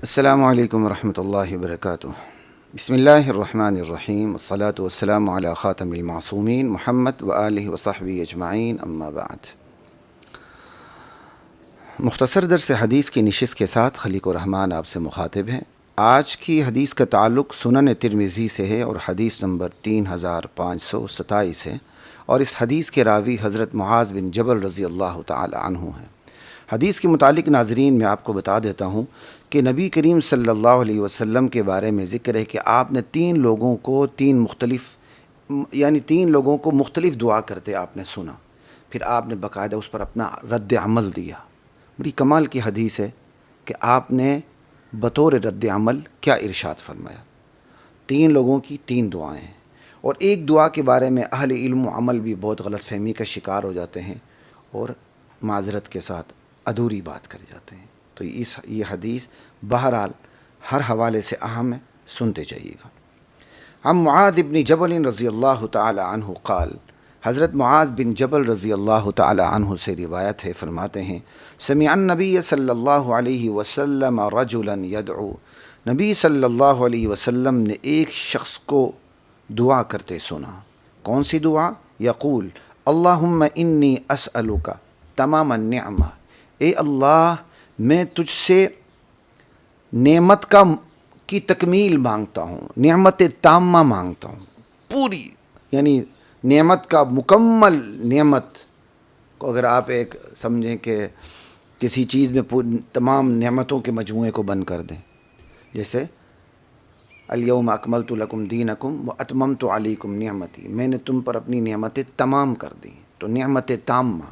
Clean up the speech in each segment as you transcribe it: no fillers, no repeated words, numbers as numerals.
السلام علیکم ورحمۃ اللہ وبرکاتہ۔ بسم اللہ الرحمن الرحیم، والصلاة والسلام علی خاتم المعصومین محمد وآلہ وصحبہ اجمعین، اما بعد۔ مختصر درس حدیث کی نشست کے ساتھ خلیق الرحمن آپ سے مخاطب ہیں۔ آج کی حدیث کا تعلق سنن ترمذی سے ہے اور حدیث نمبر 3527 ہے، اور اس حدیث کے راوی حضرت معاذ بن جبل رضی اللہ تعالی عنہ ہیں۔ حدیث کے متعلق ناظرین میں آپ کو بتا دیتا ہوں کہ نبی کریم صلی اللہ علیہ وسلم کے بارے میں ذکر ہے کہ آپ نے تین لوگوں کو مختلف دعا کرتے آپ نے سنا، پھر آپ نے باقاعدہ اس پر اپنا رد عمل دیا۔ بڑی کمال کی حدیث ہے کہ آپ نے بطور رد عمل کیا ارشاد فرمایا۔ تین لوگوں کی تین دعائیں ہیں، اور ایک دعا کے بارے میں اہل علم و عمل بھی بہت غلط فہمی کا شکار ہو جاتے ہیں اور معذرت کے ساتھ ادھوری بات کر جاتے ہیں۔ تو یہ حدیث بہرحال ہر حوالے سے اہم ہے، سنتے جائیے گا۔ ہم معاذ بن جبل رضی اللہ تعالی عنہ قال، حضرت معاذ بن جبل رضی اللہ تعالی عنہ سے روایت ہے، فرماتے ہیں سمع النبی صلی اللہ علیہ وسلم رجلا یدعو، نبی صلی اللہ علیہ وسلم نے ایک شخص کو دعا کرتے سنا۔ کون سی دعا؟ یقول اللہم انی اسألک تمام النعمہ، اے اللہ میں تجھ سے نعمت کی تکمیل مانگتا ہوں، نعمت تامہ مانگتا ہوں، پوری، یعنی نعمت کا مکمل، نعمت کو اگر آپ ایک سمجھیں کہ کسی چیز میں تمام نعمتوں کے مجموعے کو بند کر دیں، جیسے الیوم اکملت لکم دینکم واتممت علیکم نعمتی، میں نے تم پر اپنی نعمتیں تمام کر دی، تو نعمت تامہ،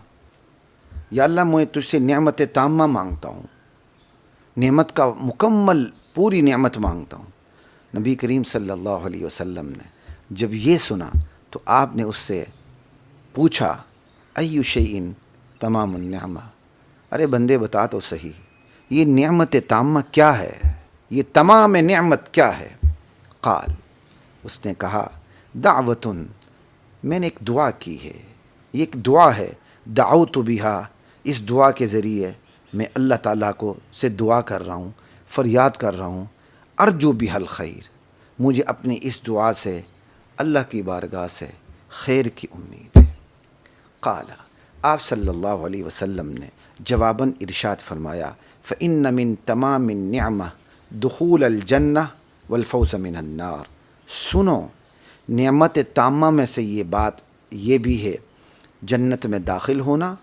یا اللہ میں تجھ سے نعمت تامہ مانگتا ہوں، نعمت کا مکمل پوری نعمت مانگتا ہوں۔ نبی کریم صلی اللہ علیہ وسلم نے جب یہ سنا تو آپ نے اس سے پوچھا ای شیء تمام النعمہ، ارے بندے بتا تو صحیح، یہ نعمت تامہ کیا ہے، یہ تمام نعمت کیا ہے؟ قال، اس نے کہا دعوت، میں نے ایک دعا کی ہے، یہ ایک دعا ہے، دعوت بہا، اس دعا کے ذریعے میں اللہ تعالیٰ کو سے دعا کر رہا ہوں، فریاد کر رہا ہوں، ارجو بہا الخیر، مجھے اپنی اس دعا سے اللہ کی بارگاہ سے خیر کی امید ہے۔ قال، آپ صلی اللہ علیہ وسلم نے جواباً ارشاد فرمایا فإن من تمام النعمہ دخول الجنہ والفوز من النار، سنو نعمت تامہ میں سے یہ بات یہ بھی ہے جنت میں داخل ہونا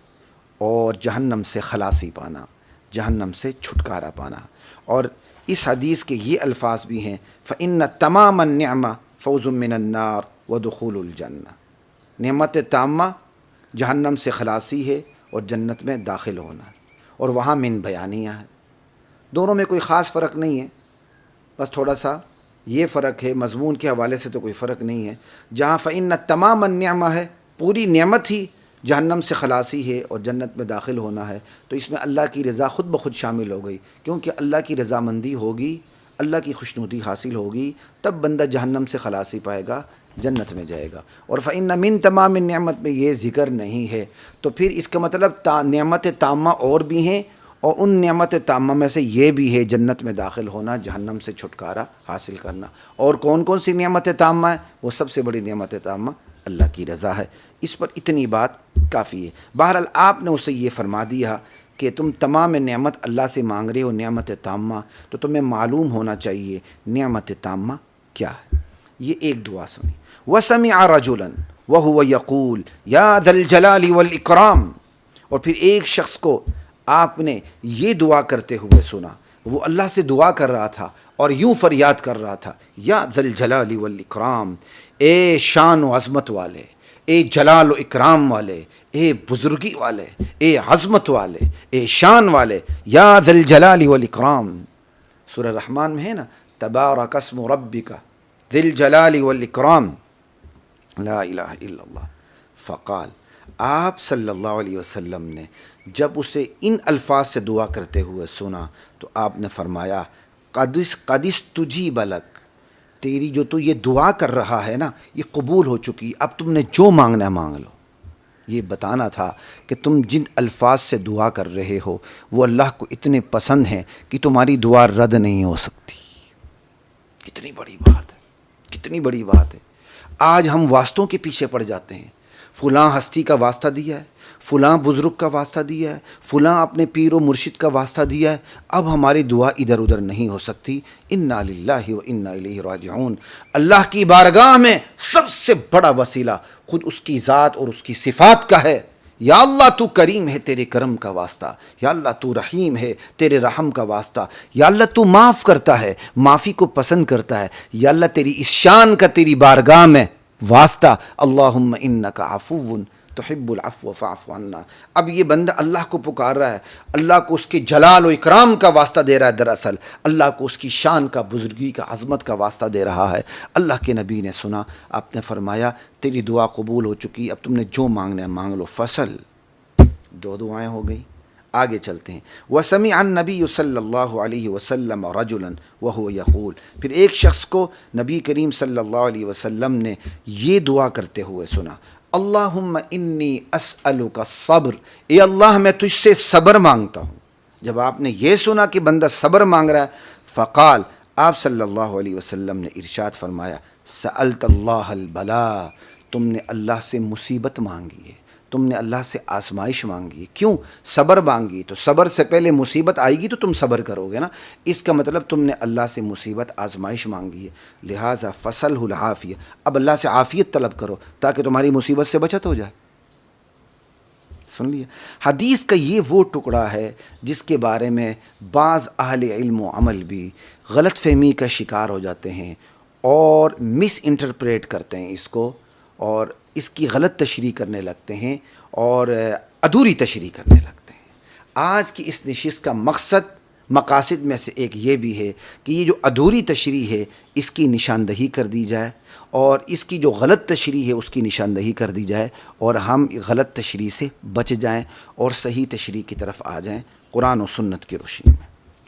اور جہنم سے خلاصی پانا، جہنم سے چھٹکارا پانا۔ اور اس حدیث کے یہ الفاظ بھی ہیں فإن تمام النعمہ فوز من النار ودخول الجنہ، نعمت تامہ جہنم سے خلاصی ہے اور جنت میں داخل ہونا، اور وہاں من بیانیہ ہے، دونوں میں کوئی خاص فرق نہیں ہے، بس تھوڑا سا یہ فرق ہے، مضمون کے حوالے سے تو کوئی فرق نہیں ہے۔ جہاں فإن تمام النعمہ ہے، پوری نعمت ہی جہنم سے خلاصی ہے اور جنت میں داخل ہونا ہے، تو اس میں اللہ کی رضا خود بخود شامل ہو گئی، کیونکہ اللہ کی رضامندی ہوگی، اللہ کی خوشنودی حاصل ہوگی، تب بندہ جہنم سے خلاصی پائے گا، جنت میں جائے گا۔ اور فإن من تمام النعمت میں یہ ذکر نہیں ہے، تو پھر اس کا مطلب نعمت تامہ اور بھی ہیں، اور ان نعمت تامہ میں سے یہ بھی ہے جنت میں داخل ہونا، جہنم سے چھٹکارا حاصل کرنا۔ اور کون کون سی نعمت تامہ ہے؟ وہ سب سے بڑی نعمت تامہ اللہ کی رضا ہے۔ اس پر اتنی بات کافی ہے۔ بہرحال آپ نے اسے یہ فرما دیا کہ تم تمام نعمت اللہ سے مانگ رہے ہو، نعمت تامہ، تو تمہیں معلوم ہونا چاہیے نعمت تامہ کیا ہے۔ یہ ایک دعا سنی۔ وَسَمِعَ رَجُلًا وَهُوَ يَقُولُ يَا ذَا الْجَلَالِ وَالْإِكْرَامِ، اور پھر ایک شخص کو آپ نے یہ دعا کرتے ہوئے سنا، وہ اللہ سے دعا کر رہا تھا اور یوں فریاد کر رہا تھا یا ذا الجلال والاکرام، اے شان و عظمت والے، اے جلال و اکرام والے، اے بزرگی والے، اے عظمت والے، اے شان والے، یا ذا الجلال والاکرام۔ سورہ رحمان میں ہے نا، تبارک اسم ربک ذی الجلال والاکرام، لا الہ الا اللہ۔ فقال، آپ صلی اللہ علیہ وسلم نے جب اسے ان الفاظ سے دعا کرتے ہوئے سنا تو آپ نے فرمایا قد استجیب لک، تیری جو تو یہ دعا کر رہا ہے نا، یہ قبول ہو چکی، اب تم نے جو مانگنا ہے مانگ لو۔ یہ بتانا تھا کہ تم جن الفاظ سے دعا کر رہے ہو وہ اللہ کو اتنے پسند ہیں کہ تمہاری دعا رد نہیں ہو سکتی۔ کتنی بڑی بات ہے، کتنی بڑی بات ہے۔ آج ہم واسطوں کے پیچھے پڑ جاتے ہیں، فلاں ہستی کا واسطہ دیا ہے، فلاں بزرگ کا واسطہ دیا ہے، فلاں اپنے پیر و مرشد کا واسطہ دیا ہے، اب ہماری دعا ادھر ادھر نہیں ہو سکتی۔ انا للہ و انا الیہ راجعون۔ اللہ کی بارگاہ میں سب سے بڑا وسیلہ خود اس کی ذات اور اس کی صفات کا ہے۔ یا اللہ تو کریم ہے، تیرے کرم کا واسطہ۔ یا اللہ تو رحیم ہے، تیرے رحم کا واسطہ۔ یا اللہ تو معاف کرتا ہے، معافی کو پسند کرتا ہے۔ یا اللہ تیری اس شان کا تیری بارگاہ میں واسطہ۔ اللہم انک عفو تحب العفو فاعف عنا۔ اب یہ بندہ اللہ کو پکار رہا ہے، اللہ کو اس کے جلال و اکرام کا واسطہ دے رہا ہے، دراصل اللہ کو اس کی شان کا، بزرگی کا، عظمت کا واسطہ دے رہا ہے۔ اللہ کے نبی نے سنا، آپ نے فرمایا تیری دعا قبول ہو چکی، اب تم نے جو مانگنا ہے مانگ لو۔ فصل دو دعائیں ہو گئی۔ آگے چلتے ہیں۔ وَسَمِعَ النَّبِيُّ صلی اللہ علیہ وسلم رَجُلًا وَهُوَ يَقُولُ، پھر ایک شخص کو نبی کریم صلی اللہ علیہ وسلم نے یہ دعا کرتے ہوئے سنا، اللہم انی اسألک الصبر، اے اللہ میں تجھ سے صبر مانگتا ہوں۔ جب آپ نے یہ سنا کہ بندہ صبر مانگ رہا ہے، فقال، آپ صلی اللہ علیہ وسلم نے ارشاد فرمایا، سألت اللہ البلاء، تم نے اللہ سے مصیبت مانگی ہے، تم نے اللہ سے آزمائش مانگی ہے۔ کیوں؟ صبر مانگی، تو صبر سے پہلے مصیبت آئے گی تو تم صبر کرو گے نا، اس کا مطلب تم نے اللہ سے مصیبت آزمائش مانگی ہے، لہٰذا فصلہ العافیہ، اب اللہ سے عافیت طلب کرو تاکہ تمہاری مصیبت سے بچت ہو جائے۔ سن لیا؟ حدیث کا یہ وہ ٹکڑا ہے جس کے بارے میں بعض اہل علم و عمل بھی غلط فہمی کا شکار ہو جاتے ہیں اور مس انٹرپریٹ کرتے ہیں اس کو، اور اس کی غلط تشریح کرنے لگتے ہیں اور ادھوری تشریح کرنے لگتے ہیں۔ آج کی اس نشست کا مقاصد میں سے ایک یہ بھی ہے کہ یہ جو ادھوری تشریح ہے اس کی نشاندہی کر دی جائے، اور اس کی جو غلط تشریح ہے اس کی نشاندہی کر دی جائے، اور ہم غلط تشریح سے بچ جائیں اور صحیح تشریح کی طرف آ جائیں قرآن و سنت کی روشنی میں۔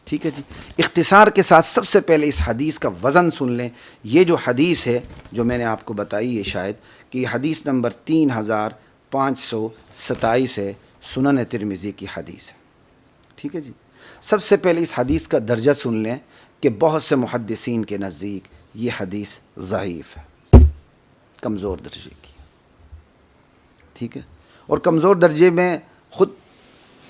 ٹھیک ہے جی، اختصار کے ساتھ سب سے پہلے اس حدیث کا وزن سن لیں۔ یہ جو حدیث ہے جو میں نے آپ کو بتائی ہے شاید کہ حدیث نمبر 3527 ہے، سنن ترمذی کی حدیث ہے۔ ٹھیک ہے جی، سب سے پہلے اس حدیث کا درجہ سن لیں کہ بہت سے محدثین کے نزدیک یہ حدیث ضعیف ہے، کمزور درجے کی۔ ٹھیک ہے، اور کمزور درجے میں خود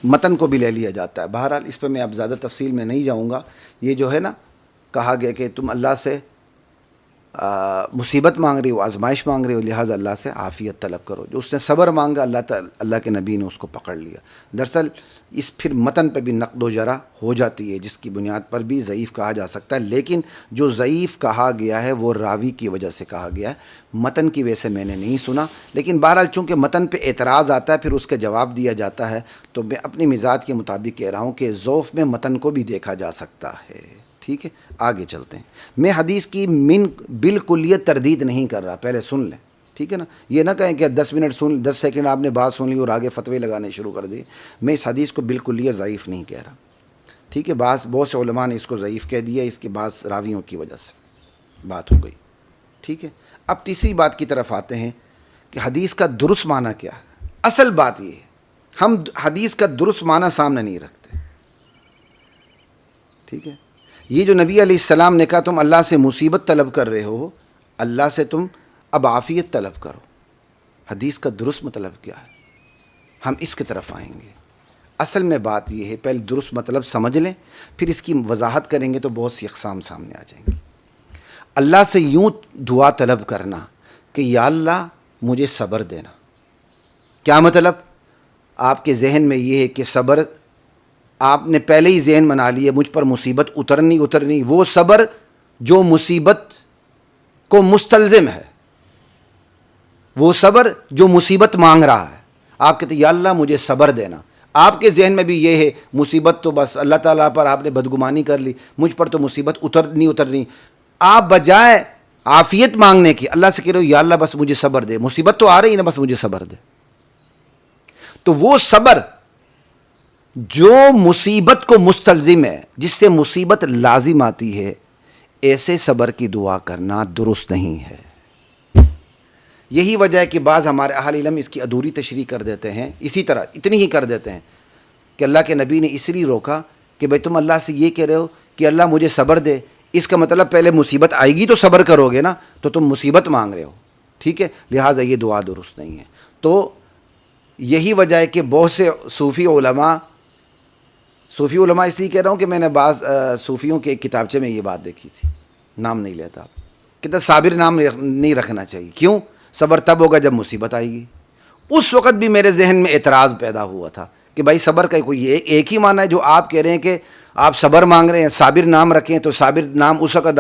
متن کو بھی لے لیا جاتا ہے۔ بہرحال اس پہ میں اب زیادہ تفصیل میں نہیں جاؤں گا۔ یہ جو ہے نا کہا گیا کہ تم اللہ سے مصیبت مانگ رہی ہو، آزمائش مانگ رہی ہو، لہٰذا اللہ سے عافیت طلب کرو۔ جو اس نے صبر مانگا اللہ کے نبی نے اس کو پکڑ لیا۔ دراصل اس پھر متن پہ بھی نقد و جرح ہو جاتی ہے جس کی بنیاد پر بھی ضعیف کہا جا سکتا ہے، لیکن جو ضعیف کہا گیا ہے وہ راوی کی وجہ سے کہا گیا ہے، متن کی وجہ سے میں نے نہیں سنا۔ لیکن بہرحال چونکہ متن پہ اعتراض آتا ہے پھر اس کا جواب دیا جاتا ہے، تو میں اپنی مزاج کے مطابق کہہ رہا ہوں کہ ضعف میں متن کو بھی دیکھا جا سکتا ہے۔ ٹھیک ہے، آگے چلتے ہیں۔ میں حدیث کی بالکلیت تردید نہیں کر رہا، پہلے سن لیں۔ ٹھیک ہے نا، یہ نہ کہیں کہ 10 سیکنڈ آپ نے بات سن لی اور آگے فتوے لگانے شروع کر دیے۔ میں اس حدیث کو بالکلیت ضعیف نہیں کہہ رہا۔ ٹھیک ہے، بہت سے علماء نے اس کو ضعیف کہہ دیا، اس کے بعض راویوں کی وجہ سے بات ہو گئی۔ ٹھیک ہے، اب تیسری بات کی طرف آتے ہیں کہ حدیث کا درست معنی کیا ہے۔ اصل بات یہ ہے ہم حدیث کا درست معنی سامنے نہیں رکھتے۔ ٹھیک ہے، یہ جو نبی علیہ السلام نے کہا تم اللہ سے مصیبت طلب کر رہے ہو، اللہ سے تم اب عافیت طلب کرو، حدیث کا درست مطلب کیا ہے؟ ہم اس کی طرف آئیں گے۔ اصل میں بات یہ ہے، پہلے درست مطلب سمجھ لیں، پھر اس کی وضاحت کریں گے تو بہت سی اقسام سامنے آ جائیں گی۔ اللہ سے یوں دعا طلب کرنا کہ یا اللہ مجھے صبر دینا، کیا مطلب؟ آپ کے ذہن میں یہ ہے کہ صبر، آپ نے پہلے ہی ذہن بنا لیا مجھ پر مصیبت اترنی، وہ صبر جو مصیبت کو مستلزم ہے، وہ صبر جو مصیبت مانگ رہا ہے۔ آپ کہتے ہیں یا اللہ مجھے صبر دینا، آپ کے ذہن میں بھی یہ ہے مصیبت تو بس اللہ تعالیٰ پر آپ نے بدگمانی کر لی، مجھ پر تو مصیبت اترنی، آپ بجائے عافیت مانگنے کی اللہ سے کہہ رہے ہو یا اللہ بس مجھے صبر دے، مصیبت تو آ رہی نا، بس مجھے صبر دے۔ تو وہ صبر جو مصیبت کو مستلزم ہے، جس سے مصیبت لازم آتی ہے، ایسے صبر کی دعا کرنا درست نہیں ہے۔ یہی وجہ ہے کہ بعض ہمارے اہل علم اس کی ادھوری تشریح کر دیتے ہیں، اسی طرح اتنی ہی کر دیتے ہیں کہ اللہ کے نبی نے اس لیے روکا کہ بھئی تم اللہ سے یہ کہہ رہے ہو کہ اللہ مجھے صبر دے، اس کا مطلب پہلے مصیبت آئے گی تو صبر کرو گے نا، تو تم مصیبت مانگ رہے ہو، ٹھیک ہے، لہٰذا یہ دعا درست نہیں ہے۔ تو یہی وجہ ہے کہ بہت سے صوفی علماء اس لیے کہہ رہا ہوں کہ میں نے بعض صوفیوں کے ایک کتابچے میں یہ بات دیکھی تھی، نام نہیں لیتا، کہتا صابر نام نہیں رکھنا چاہیے، کیوں؟ صبر تب ہوگا جب مصیبت آئے گی۔ اس وقت بھی میرے ذہن میں اعتراض پیدا ہوا تھا کہ بھائی صبر کا کوئی ایک ہی معنی ہے جو آپ کہہ رہے ہیں کہ آپ صبر مانگ رہے ہیں، صابر نام رکھیں، تو صابر نام اس وقت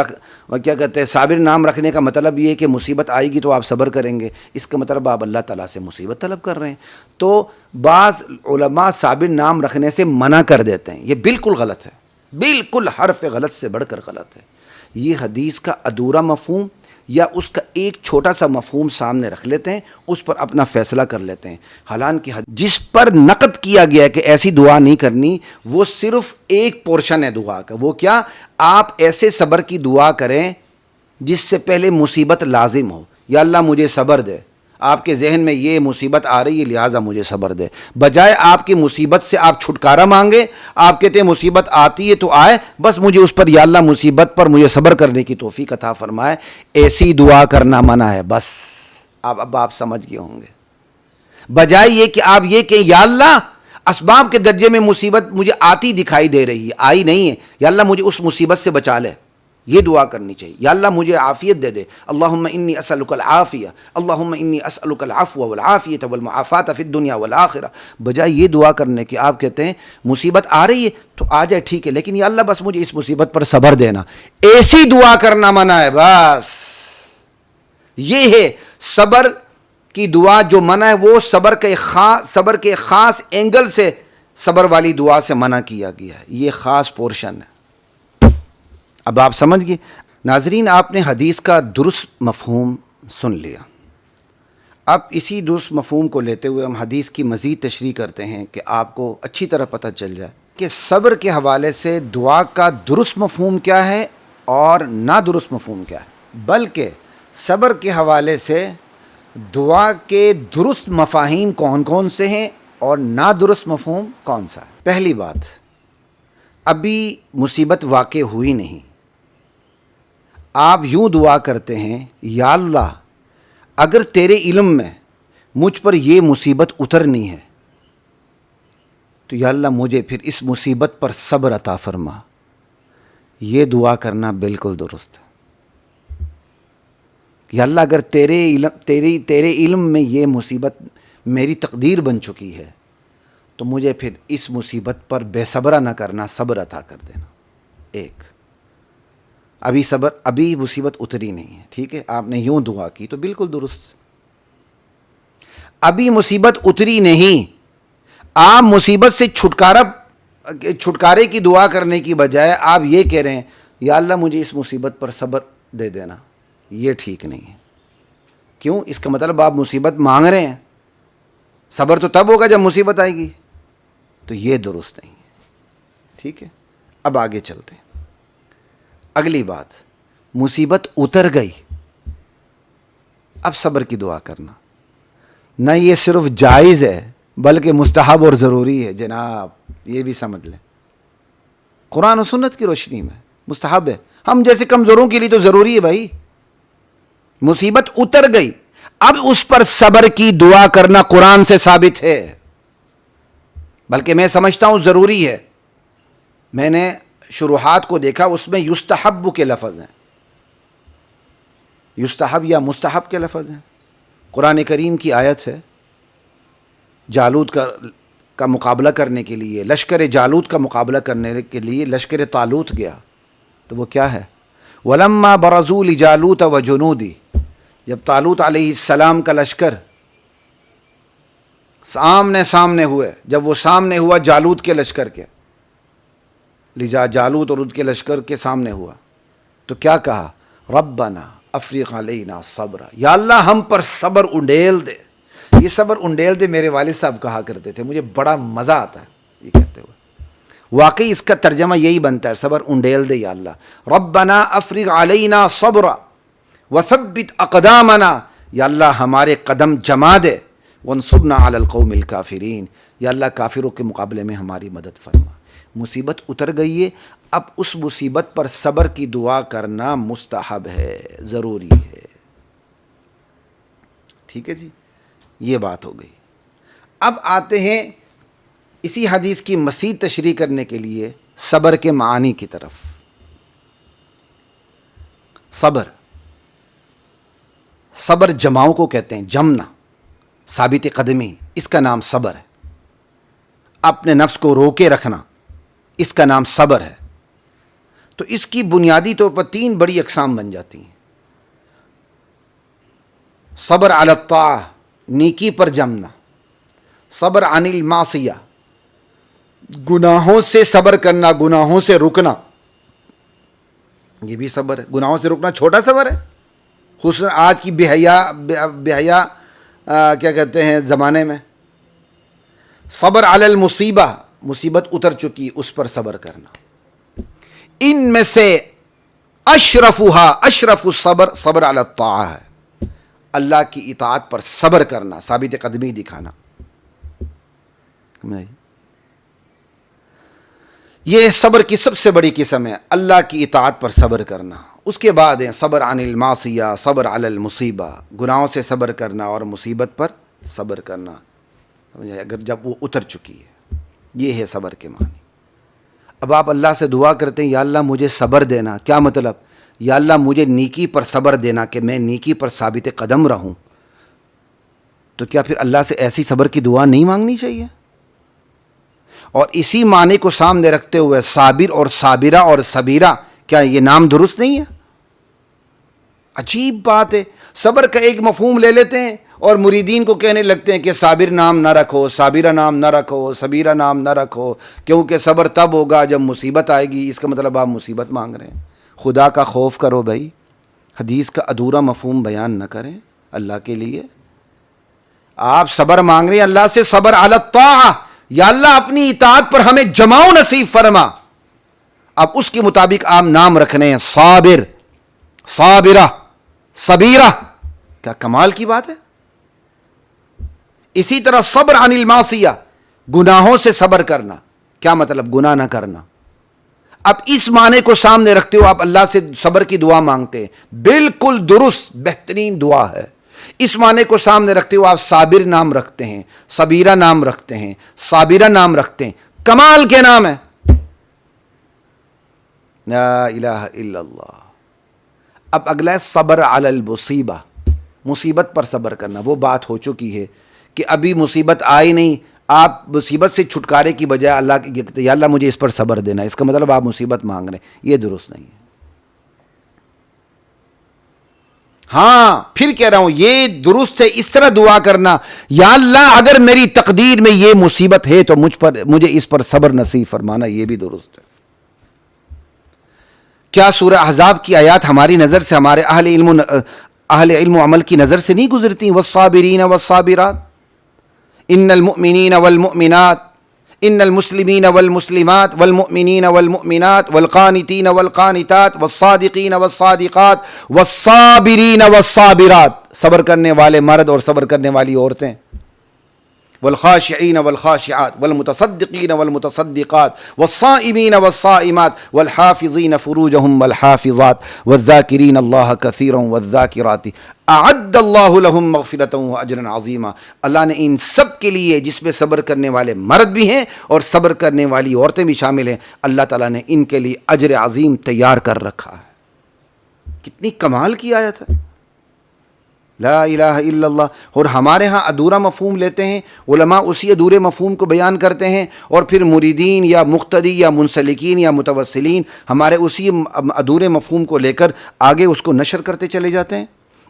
کیا کہتے ہیں، صابر نام رکھنے کا مطلب یہ ہے کہ مصیبت آئے گی تو آپ صبر کریں گے، اس کا مطلب آپ اللہ تعالیٰ سے مصیبت طلب کر رہے ہیں۔ تو بعض علماء صابر نام رکھنے سے منع کر دیتے ہیں، یہ بالکل غلط ہے، بالکل حرف غلط سے بڑھ کر غلط ہے۔ یہ حدیث کا ادھورا مفہوم یا اس کا ایک چھوٹا سا مفہوم سامنے رکھ لیتے ہیں، اس پر اپنا فیصلہ کر لیتے ہیں، حالانکہ جس پر نقد کیا گیا ہے کہ ایسی دعا نہیں کرنی، وہ صرف ایک پورشن ہے دعا کا۔ وہ کیا؟ آپ ایسے صبر کی دعا کریں جس سے پہلے مصیبت لازم ہو، یا اللہ مجھے صبر دے، آپ کے ذہن میں یہ مصیبت آ رہی ہے لہٰذا مجھے صبر دے، بجائے آپ کی مصیبت سے آپ چھٹکارا مانگے، آپ کہتے ہیں مصیبت آتی ہے تو آئے، بس مجھے اس پر یا اللہ مصیبت پر مجھے صبر کرنے کی توفیق عطا فرمائے، ایسی دعا کرنا منع ہے۔ بس اب آپ سمجھ گئے ہوں گے، بجائے یہ کہ آپ یہ کہ یا اللہ اسباب کے درجے میں مصیبت مجھے آتی دکھائی دے رہی ہے، آئی نہیں ہے، یا اللہ مجھے اس مصیبت سے بچا لے، یہ دعا کرنی چاہیے۔ یا اللہ مجھے عافیت دے دے، اللہم انی اسألک العافیہ، اللہم انی اسألک العفو والعافیۃ والمعافاۃ فی الدنیا والآخرہ، بجائے یہ دعا کرنے کہ آپ کہتے ہیں مصیبت آ رہی ہے تو آ جائے ٹھیک ہے، لیکن یا اللہ بس مجھے اس مصیبت پر صبر دینا، ایسی دعا کرنا منع ہے۔ بس یہ ہے صبر کی دعا جو منع ہے، وہ صبر کے خاص اینگل سے صبر والی دعا سے منع کیا گیا ہے، یہ خاص پورشن ہے۔ اب آپ سمجھ گئے۔ ناظرین، آپ نے حدیث کا درست مفہوم سن لیا، اب اسی درست مفہوم کو لیتے ہوئے ہم حدیث کی مزید تشریح کرتے ہیں کہ آپ کو اچھی طرح پتہ چل جائے کہ صبر کے حوالے سے دعا کا درست مفہوم کیا ہے اور نادرست مفہوم کیا ہے، بلکہ صبر کے حوالے سے دعا کے درست مفاہیم کون کون سے ہیں اور نادرست مفہوم کون سا ہے۔ پہلی بات، ابھی مصیبت واقع ہوئی نہیں، آپ یوں دعا کرتے ہیں یا اللہ اگر تیرے علم میں مجھ پر یہ مصیبت اترنی ہے تو یا اللہ مجھے پھر اس مصیبت پر صبر عطا فرما، یہ دعا کرنا بالکل درست ہے۔ یا اللہ اگر تیرے علم میں یہ مصیبت میری تقدیر بن چکی ہے تو مجھے پھر اس مصیبت پر بے صبرا نہ کرنا، صبر عطا کر دینا۔ ایک، ابھی مصیبت اتری نہیں ہے، ٹھیک ہے، آپ نے یوں دعا کی تو بالکل درست۔ ابھی مصیبت اتری نہیں، آپ مصیبت سے چھٹکارے کی دعا کرنے کی بجائے آپ یہ کہہ رہے ہیں یا اللہ مجھے اس مصیبت پر صبر دے دینا، یہ ٹھیک نہیں ہے۔ کیوں؟ اس کا مطلب آپ مصیبت مانگ رہے ہیں، صبر تو تب ہوگا جب مصیبت آئے گی، تو یہ درست نہیں ہے، ٹھیک ہے۔ اب آگے چلتے ہیں۔ اگلی بات، مصیبت اتر گئی، اب صبر کی دعا کرنا نہ یہ صرف جائز ہے بلکہ مستحب اور ضروری ہے، جناب یہ بھی سمجھ لیں، قرآن و سنت کی روشنی میں مستحب ہے، ہم جیسے کمزوروں کے لیے تو ضروری ہے بھائی۔ مصیبت اتر گئی، اب اس پر صبر کی دعا کرنا قرآن سے ثابت ہے، بلکہ میں سمجھتا ہوں ضروری ہے۔ میں نے شروحات کو دیکھا، اس میں یستحب کے لفظ ہیں، یستحب یا مستحب کے لفظ ہیں۔ قرآن کریم کی آیت ہے، جالوت کا مقابلہ کرنے کے لیے، لشکر جالوت کا مقابلہ کرنے کے لیے لشکر طالوت گیا، تو وہ کیا ہے؟ وَلَمَّا بَرَزُوا لِجَالُوتَ وَجُنُودِهِ، جب طالوت علیہ السلام کا لشکر سامنے سامنے ہوئے، جب وہ سامنے ہوا جالوت کے لشکر کے، جالوت اور ان کے لشکر کے سامنے ہوا، تو کیا کہا؟ ربنا افرغ علینا صبرا، یا اللہ ہم پر صبر انڈیل دے۔ یہ صبر انڈیل دے میرے والد صاحب کہا کرتے تھے، مجھے بڑا مزہ آتا ہے یہ کہتے ہوئے۔ واقعی اس کا ترجمہ یہی بنتا ہے، صبر انڈیل دے یا اللہ۔ ربنا افرغ علینا صبرا وثبت اقدامنا، یا اللہ ہمارے قدم جما دے، وانصرنا علی القوم الکافرین، یا اللہ کافروں کے مقابلے میں ہماری مدد فرما۔ مصیبت اتر گئی ہے، اب اس مصیبت پر صبر کی دعا کرنا مستحب ہے، ضروری ہے۔ ٹھیک ہے جی، یہ بات ہو گئی۔ اب آتے ہیں اسی حدیث کی مزید تشریح کرنے کے لیے صبر کے معانی کی طرف۔ صبر جماؤں کو کہتے ہیں، جمنا، ثابت قدمی، اس کا نام صبر ہے۔ اپنے نفس کو روکے رکھنا، اس کا نام صبر ہے۔ تو اس کی بنیادی طور پر 3 بڑی اقسام بن جاتی ہیں۔ صبر علی الطاعہ، نیکی پر جمنا، صبر عن المعصیہ، گناہوں سے صبر کرنا، گناہوں سے رکنا، یہ بھی صبر ہے۔ گناہوں سے رکنا چھوٹا صبر ہے، خصوصاً آج کی بے حیا کیا کہتے ہیں زمانے میں۔ صبر علی المصیبہ، مصیبت اتر چکی اس پر صبر کرنا۔ ان میں سے اشرف الصبر صبر علی الطاعہ ہے، اللہ کی اطاعت پر صبر کرنا، ثابت قدمی دکھانا۔ یہ صبر کی سب سے بڑی قسم ہے، اللہ کی اطاعت پر صبر کرنا۔ اس کے بعد ہے صبر عن المعصیہ، صبر علی المصیبہ، گناہوں سے صبر کرنا اور مصیبت پر صبر کرنا، سمجھے، اگر جب وہ اتر چکی ہے۔ یہ ہے صبر کے معنی۔ اب آپ اللہ سے دعا کرتے ہیں، یا اللہ مجھے صبر دینا، کیا مطلب؟ یا اللہ مجھے نیکی پر صبر دینا کہ میں نیکی پر ثابت قدم رہوں۔ تو کیا پھر اللہ سے ایسی صبر کی دعا نہیں مانگنی چاہیے؟ اور اسی معنی کو سامنے رکھتے ہوئے صابر اور صابرہ اور صبیرہ، کیا یہ نام درست نہیں ہے؟ عجیب بات ہے، صبر کا ایک مفہوم لے لیتے ہیں اور مریدین کو کہنے لگتے ہیں کہ صابر نام نہ رکھو، صابرہ نام نہ رکھو، صبیرہ نام نہ رکھو، کیونکہ صبر تب ہوگا جب مصیبت آئے گی۔ اس کا مطلب آپ مصیبت مانگ رہے ہیں۔ خدا کا خوف کرو بھائی، حدیث کا ادھورا مفہوم بیان نہ کریں اللہ کے لیے۔ آپ صبر مانگ رہے ہیں اللہ سے، صبر علی الطاعہ، یا اللہ اپنی اطاعت پر ہمیں جماؤ نصیب فرما۔ اب اس کے مطابق آپ نام رکھنے ہیں، صابر، صابرہ، صبیرہ، کیا کمال کی بات ہے۔ اسی طرح صبر عن المعصیہ، گناہوں سے صبر کرنا، کیا مطلب؟ گناہ نہ کرنا۔ اب اس معنی کو سامنے رکھتے ہو آپ اللہ سے صبر کی دعا مانگتے ہیں، بالکل درست، بہترین دعا ہے۔ اس معنی کو سامنے رکھتے ہو آپ صابر نام رکھتے ہیں، صبیرہ نام رکھتے ہیں، صابرہ نام رکھتے ہیں، کمال کے نام ہے۔ لا الہ الا اللہ۔ اب اگلا ہے صبر علی المصیبہ، مصیبت پر صبر کرنا۔ وہ بات ہو چکی ہے کہ ابھی مصیبت آئی نہیں، آپ مصیبت سے چھٹکارے کی بجائے اللہ کی کہتے ہیں یا اللہ مجھے اس پر صبر دینا، اس کا مطلب آپ مصیبت مانگ رہے ہیں، یہ درست نہیں ہے۔ ہاں پھر کہہ رہا ہوں یہ درست ہے اس طرح دعا کرنا، یا اللہ اگر میری تقدیر میں یہ مصیبت ہے تو مجھے اس پر صبر نصیب فرمانا، یہ بھی درست ہے۔ کیا سورہ احزاب کی آیات ہماری نظر سے، ہمارے اہل علم و عمل کی نظر سے نہیں گزرتی؟ والصابرین والصابرات، ان المؤمنین والمؤمنات، ان المسلمین والمسلمات، والمؤمنین والمؤمنات، والقانتین والقانتات، والصادقین والصادقات، والصابرین والصابرات، صبر کرنے والے مرد اور صبر کرنے والی عورتیں، والخاشعین والخاشعات، والمتصدقین والمتصدقات، والصائمین والصائمات، والحافظین فروجهم والحافظات، والذاکرین اللہ کثیرا والذاکرات، اعد اللہ لهم مغفرۃ واجرا عظیما۔ اللہ نے ان سب کے لیے، جس میں صبر کرنے والے مرد بھی ہیں اور صبر کرنے والی عورتیں بھی شامل ہیں، اللہ تعالیٰ نے ان کے لیے اجر عظیم تیار کر رکھا ہے۔ کتنی کمال کی آیت ہے، لا الہ الا اللہ۔ اور ہمارے ہاں ادھورا مفہوم لیتے ہیں علماء، اسی ادھورے مفہوم کو بیان کرتے ہیں، اور پھر مریدین یا مقتدی یا منسلکین یا متوسلین ہمارے اسی ادھورے مفہوم کو لے کر آگے اس کو نشر کرتے چلے جاتے ہیں۔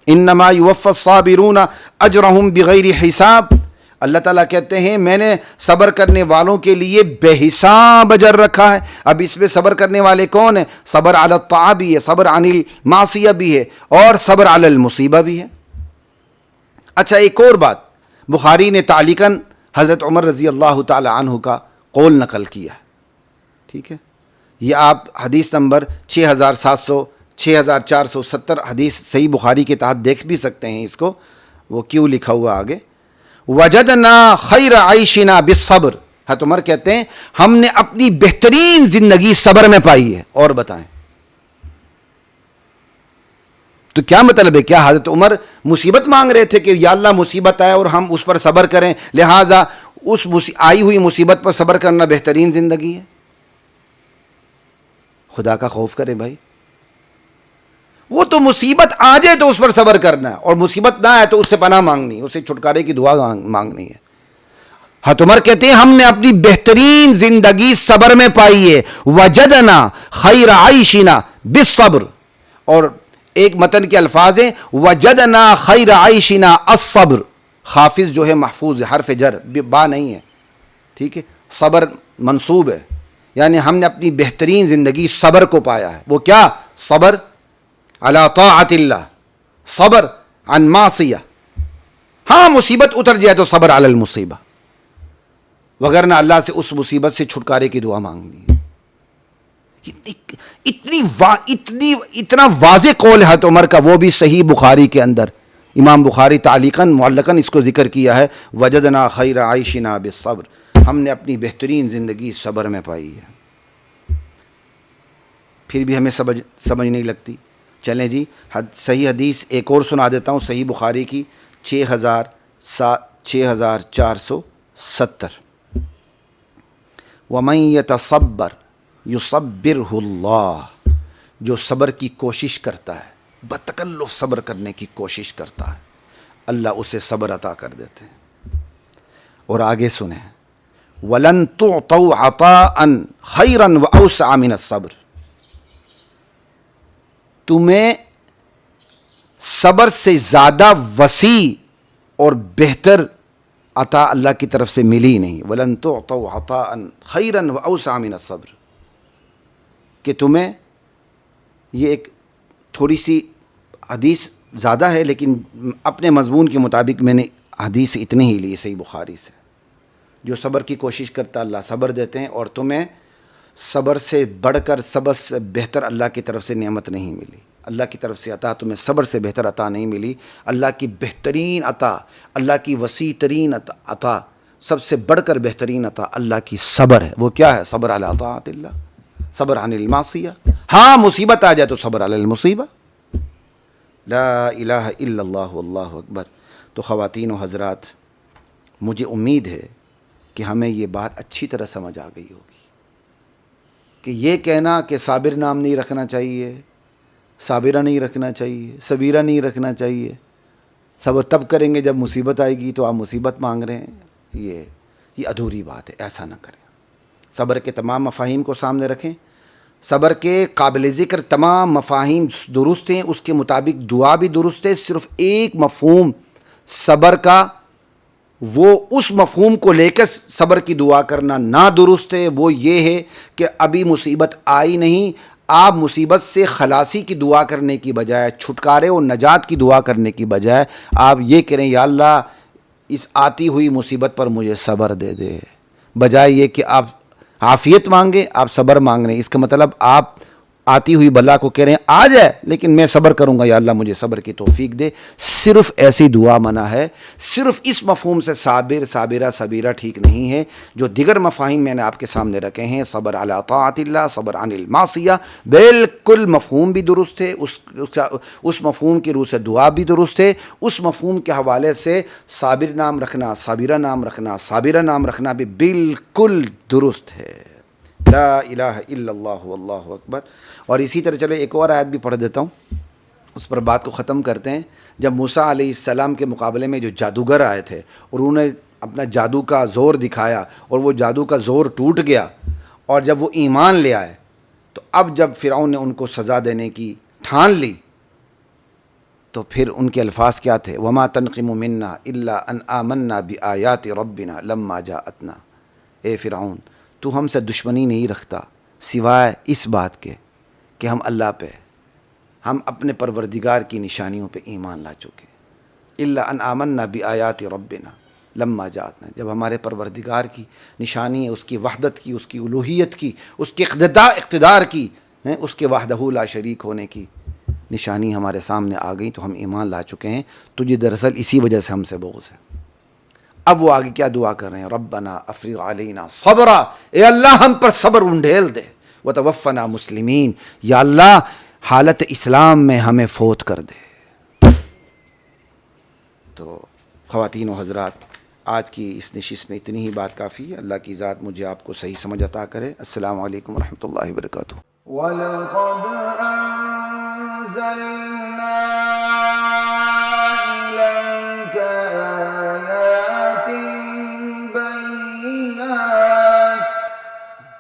انما یوفی الصابرون اجرہم بغیر حساب، اللہ تعالیٰ کہتے ہیں میں نے صبر کرنے والوں کے لیے بے حساب اجر رکھا ہے۔ اب اس میں صبر کرنے والے کون ہیں؟ صبر علی الطاعہ بھی ہے، صبر عن المعصیہ بھی ہے، اور صبر علی المصیبہ بھی ہے۔ اچھا ایک اور بات، بخاری نے تعلیقاً حضرت عمر رضی اللہ تعالی عنہ کا قول نقل کیا ہے، ٹھیک ہے، یہ آپ حدیث نمبر 6470 حدیث صحیح بخاری کے تحت دیکھ بھی سکتے ہیں اس کو. وہ کیوں لکھا ہوا آگے, وجدنا خیر عیشنا بالصبر. حضرت عمر کہتے ہیں ہم نے اپنی بہترین زندگی صبر میں پائی ہے. اور بتائیں تو کیا مطلب ہے؟ کیا حضرت عمر مصیبت مانگ رہے تھے کہ یا اللہ مصیبت آئے اور ہم اس پر صبر کریں, لہٰذا اس آئی ہوئی مصیبت پر صبر کرنا بہترین زندگی ہے؟ خدا کا خوف کرے بھائی. وہ تو مصیبت آ جائے تو اس پر صبر کرنا ہے, اور مصیبت نہ آئے تو اس سے پناہ مانگنی, اسے چھٹکارے کی دعا مانگنی ہے. حضرت عمر کہتے ہیں ہم نے اپنی بہترین زندگی صبر میں پائی ہے. وجدنا خیر عیشنا بالصبر. اور ایک متن کے الفاظ ہیں وجدنا خیر عیشنا الصبر. حافظ جو ہے محفوظ ہے, حرف جر با نہیں ہے, ٹھیک ہے, صبر منصوب ہے, یعنی ہم نے اپنی بہترین زندگی صبر کو پایا ہے. وہ کیا؟ صبر علی طاعت اللہ, صبر عن معصیہ. ہاں مصیبت اتر جائے تو صبر علی المصیبہ, وگرنہ اللہ سے اس مصیبت سے چھٹکارے کی دعا مانگنی ہے. اتنا واضح قول ہے عمر کا, وہ بھی صحیح بخاری کے اندر. امام بخاری تعلیقاً معلقاً اس کو ذکر کیا ہے, وجدنا خیر عیشنا بالصبر, ہم نے اپنی بہترین زندگی صبر میں پائی ہے. پھر بھی ہمیں سمجھ نہیں لگتی. چلیں جی صحیح حدیث ایک اور سنا دیتا ہوں, صحیح بخاری کی 6470. وَمَن يَتَصَبَّرْ يُصَبِّرْهُ اللَّهُ. جو صبر کی کوشش کرتا ہے, بتکلف صبر کرنے کی کوشش کرتا ہے, اللہ اسے صبر عطا کر دیتے ہیں. اور آگے سنیں وَلَن تُعْطَوْا عَطَاءً خَيْرًا وَأَوْسَعَ مِنَ الصَّبْرِ. تمہیں صبر سے زیادہ وسیع اور بہتر عطا اللہ کی طرف سے ملی نہیں. وَلَن تُعْطَوْا عَطَاءً خَيْرًا وَأَوْسَعَ مِنَ الصَّبْرِ. کہ تمہیں یہ ایک تھوڑی سی حدیث زیادہ ہے, لیکن اپنے مضمون کے مطابق میں نے حدیث اتنی ہی لی صحیح بخاری سے. جو صبر کی کوشش کرتا اللہ صبر دیتے ہیں, اور تمہیں صبر سے بڑھ کر صبر سے بہتر اللہ کی طرف سے نعمت نہیں ملی. اللہ کی طرف سے عطا تمہیں صبر سے بہتر عطا نہیں ملی. اللہ کی بہترین عطا, اللہ کی وسیع ترین عطا, سب سے بڑھ کر بہترین عطا اللہ کی صبر ہے. وہ کیا ہے؟ صبر علی طاعت اللہ, صبر عن المعصیہ. ہاں مصیبت آ جائے تو صبر علی المصیبہ. لا الہ الا اللہ واللہ اکبر. تو خواتین و حضرات, مجھے امید ہے کہ ہمیں یہ بات اچھی طرح سمجھ آ گئی ہوگی کہ یہ کہنا کہ صابر نام نہیں رکھنا چاہیے, صابرہ نہیں رکھنا چاہیے, صبیرہ نہیں رکھنا چاہیے, صبر تب کریں گے جب مصیبت آئے گی تو آپ مصیبت مانگ رہے ہیں, یہ ادھوری بات ہے. ایسا نہ کریں. صبر کے تمام مفاہیم کو سامنے رکھیں. صبر کے قابل ذکر تمام مفاہیم درست ہیں, اس کے مطابق دعا بھی درست ہے. صرف ایک مفہوم صبر کا, وہ اس مفہوم کو لے کر صبر کی دعا کرنا نہ درست ہے. وہ یہ ہے کہ ابھی مصیبت آئی نہیں, آپ مصیبت سے خلاصی کی دعا کرنے کی بجائے, چھٹکارے اور نجات کی دعا کرنے کی بجائے آپ یہ کریں یا اللہ اس آتی ہوئی مصیبت پر مجھے صبر دے دے, بجائے یہ کہ آپ عافیت مانگیں آپ صبر مانگ رہے ہیں. اس کا مطلب آپ آتی ہوئی بلا کو کہہ رہے ہیں آ جائے لیکن میں صبر کروں گا, یا اللہ مجھے صبر کی توفیق دے. صرف ایسی دعا منع ہے. صرف اس مفہوم سے صابر, صابرہ, صبیرہ ٹھیک نہیں ہے. جو دیگر مفاہیم میں نے آپ کے سامنے رکھے ہیں, صبر علی طاعت اللہ, صبر عن المعصیہ, بالکل مفہوم بھی درست ہے. اس مفہوم کی روح سے دعا بھی درست ہے. اس مفہوم کے حوالے سے صابر نام رکھنا, صابرہ نام رکھنا, صابرہ نام رکھنا بھی بالکل درست ہے. لا الہ الا اللہ واللہ اکبر. اور اسی طرح چلو ایک اور آیت بھی پڑھ دیتا ہوں, اس پر بات کو ختم کرتے ہیں. جب موسیٰ علیہ السلام کے مقابلے میں جو جادوگر آئے تھے اور انہوں نے اپنا جادو کا زور دکھایا اور وہ جادو کا زور ٹوٹ گیا, اور جب وہ ایمان لے آئے تو اب جب فرعون نے ان کو سزا دینے کی ٹھان لی تو پھر ان کے الفاظ کیا تھے؟ وما تنقم منا الا ان آمنا بآیات ربنا لما جاءتنا. اے فرعون تو ہم سے دشمنی نہیں رکھتا سوائے اس بات کے کہ ہم اللہ پہ, ہم اپنے پروردگار کی نشانیوں پہ ایمان لا چکے. الا ان آمنا بآیات ربنا لما جاءتنا, جب ہمارے پروردگار کی نشانی ہے, اس کی وحدت کی, اس کی الوہیت کی, اس کے اقتدار کی, اس کے وحدہ لا شریک ہونے کی, نشانی ہمارے سامنے آ گئی تو ہم ایمان لا چکے ہیں، تجھے دراصل اسی وجہ سے ہم سے بغض ہے۔ اب وہ آگے کیا دعا کر رہے ہیں؟ ربنا افرغ علینا صبرا، اے اللہ ہم پر صبر انڈھیل دے، وتوفنا مسلمین، یا اللہ حالت اسلام میں ہمیں فوت کر دے۔ تو خواتین و حضرات، آج کی اس نشست میں اتنی ہی بات کافی ہے۔ اللہ کی ذات مجھے آپ کو صحیح سمجھ عطا کرے۔ السلام علیکم ورحمۃ اللہ وبرکاتہ۔ وَلَقَدْ أَنزَلْنَا